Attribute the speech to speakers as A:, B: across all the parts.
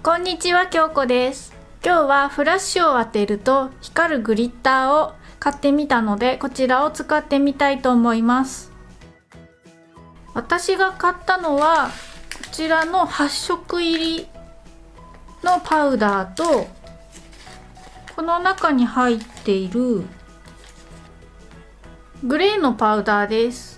A: こんにちは、京子です。今日はフラッシュを当てると光るグリッターを買ってみたので、こちらを使ってみたいと思います。私が買ったのはこちらの8色入りのパウダーと、この中に入っているグレーのパウダーです。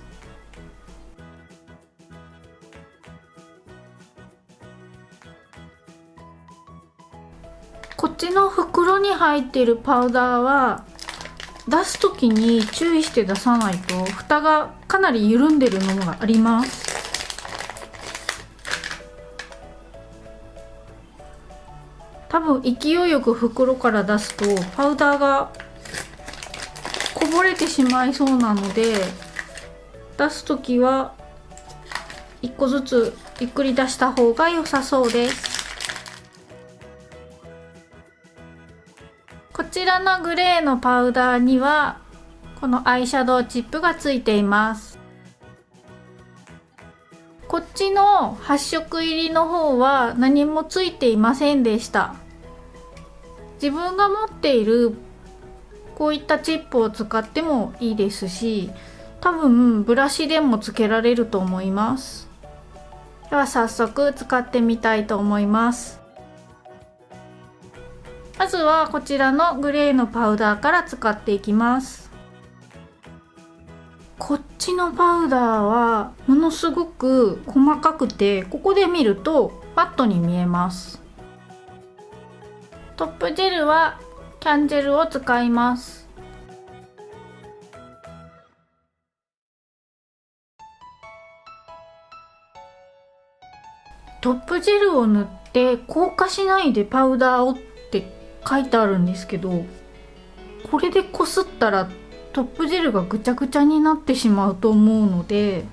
A: こっちの袋に入っているパウダーは出す時に注意して出さないと蓋がかなり緩んでるのがあります。多分勢いよく袋から出すとパウダーがこぼれてしまいそうなので、出す時は1個ずつゆっくり出した方が良さそうです。こちらのグレーのパウダーにはこのアイシャドウチップがついています。こっちの8色入りの方は何もついていませんでした。自分が持っているこういったチップを使ってもいいですし、多分ブラシでもつけられると思います。では早速使ってみたいと思います。まずはこちらのグレーのパウダーから使っていきます。こっちのパウダーはものすごく細かくて、ここで見るとマットに見えます。トップジェルはキャンジェルを使います。トップジェルを塗って硬化しないでパウダーをって書いてあるんですけど、これでこすったらトップジェルがぐちゃぐちゃになってしまうと思うので、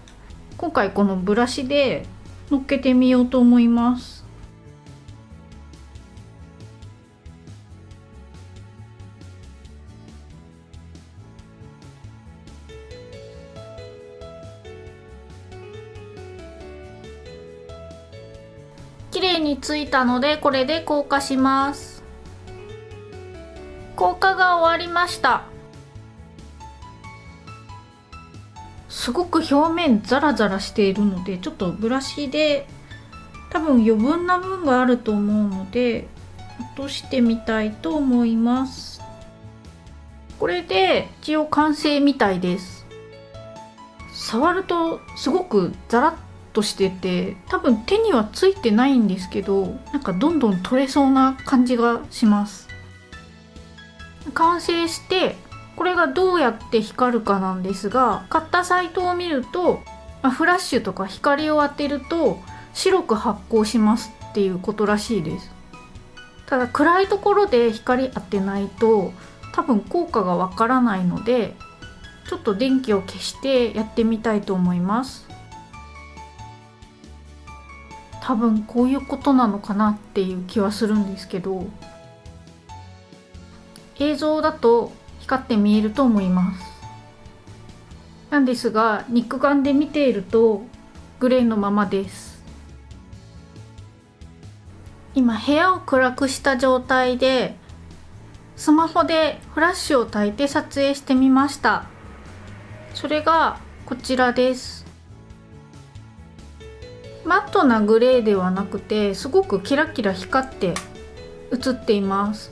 A: 今回このブラシでのっけてみようと思います。綺麗についたので、これで硬化します。硬化が終わりました。すごく表面ザラザラしているので、ちょっとブラシで多分余分な分があると思うので落としてみたいと思います。これで一応完成みたいです。触るとすごくザラッとしてて、多分手にはついてないんですけど、なんかどんどん取れそうな感じがします。完成して、これがどうやって光るかなんですが、買ったサイトを見ると、フラッシュとか光を当てると白く発光しますっていうことらしいです。ただ暗いところで光当てないと多分効果がわからないので、ちょっと電気を消してやってみたいと思います。多分こういうことなのかなっていう気はするんですけど、映像だと光って見えると思います。なんですが肉眼で見ているとグレーのままです。今部屋を暗くした状態でスマホでフラッシュを焚いて撮影してみました。それがこちらです。マットなグレーではなくて、すごくキラキラ光って映っています。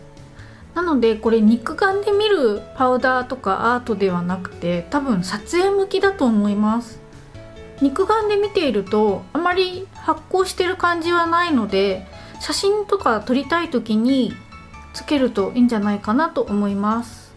A: なのでこれ肉眼で見るパウダーとかアートではなくて、多分撮影向きだと思います。肉眼で見ているとあまり発光してる感じはないので、写真とか撮りたい時につけるといいんじゃないかなと思います。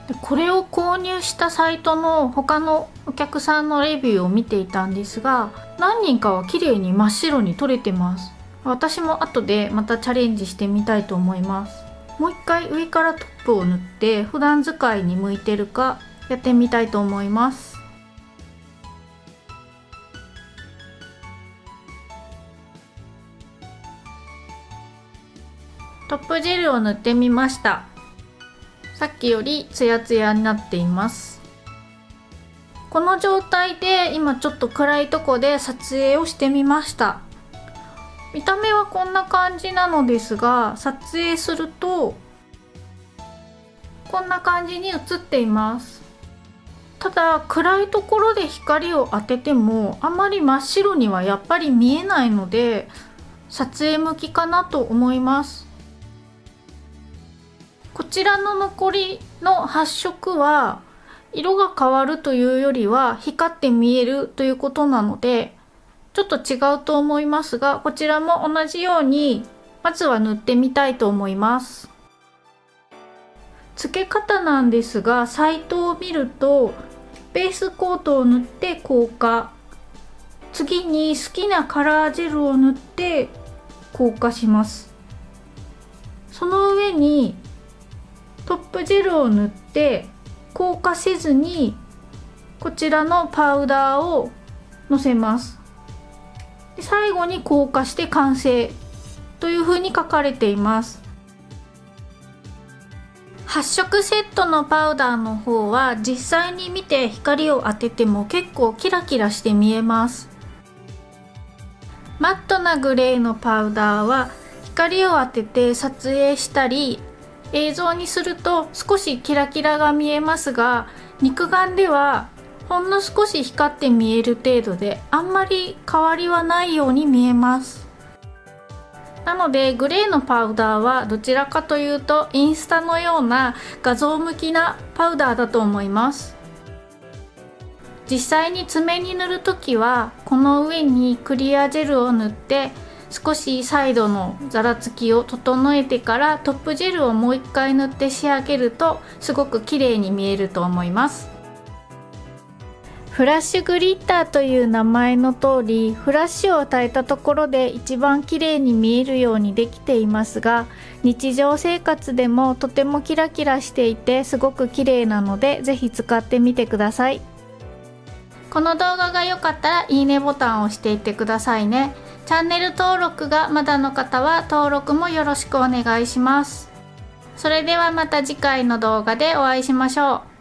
A: でこれを購入したサイトの他のお客さんのレビューを見ていたんですが、何人かは綺麗に真っ白に撮れてます。私も後でまたチャレンジしてみたいと思います。もう一回上からトップを塗って普段使いに向いてるかやってみたいと思います。トップジェルを塗ってみました。さっきよりツヤツヤになっています。この状態で今ちょっと暗いとこで撮影をしてみました。見た目はこんな感じなのですが、撮影するとこんな感じに映っています。ただ暗いところで光を当ててもあまり真っ白にはやっぱり見えないので、撮影向きかなと思います。こちらの残りの発色は色が変わるというよりは光って見えるということなので、ちょっと違うと思いますが、こちらも同じようにまずは塗ってみたいと思います。付け方なんですが、サイトを見るとベースコートを塗って硬化、次に好きなカラージェルを塗って硬化します。その上にトップジェルを塗って硬化せずにこちらのパウダーをのせます。で最後に硬化して完成というふうに書かれています。発色セットのパウダーの方は実際に見て光を当てても結構キラキラして見えます。マットなグレーのパウダーは光を当てて撮影したり映像にすると少しキラキラが見えますが、肉眼ではほんの少し光って見える程度であんまり変わりはないように見えます。なのでグレーのパウダーはどちらかというとインスタのような画像向きなパウダーだと思います。実際に爪に塗るときはこの上にクリアジェルを塗って少しサイドのざらつきを整えてからトップジェルをもう一回塗って仕上げるとすごく綺麗に見えると思います。フラッシュグリッターという名前の通り、フラッシュを与えたところで一番綺麗に見えるようにできていますが、日常生活でもとてもキラキラしていてすごく綺麗なのでぜひ使ってみてください。この動画が良かったらいいねボタンを押していってくださいね。チャンネル登録がまだの方は登録もよろしくお願いします。それではまた次回の動画でお会いしましょう。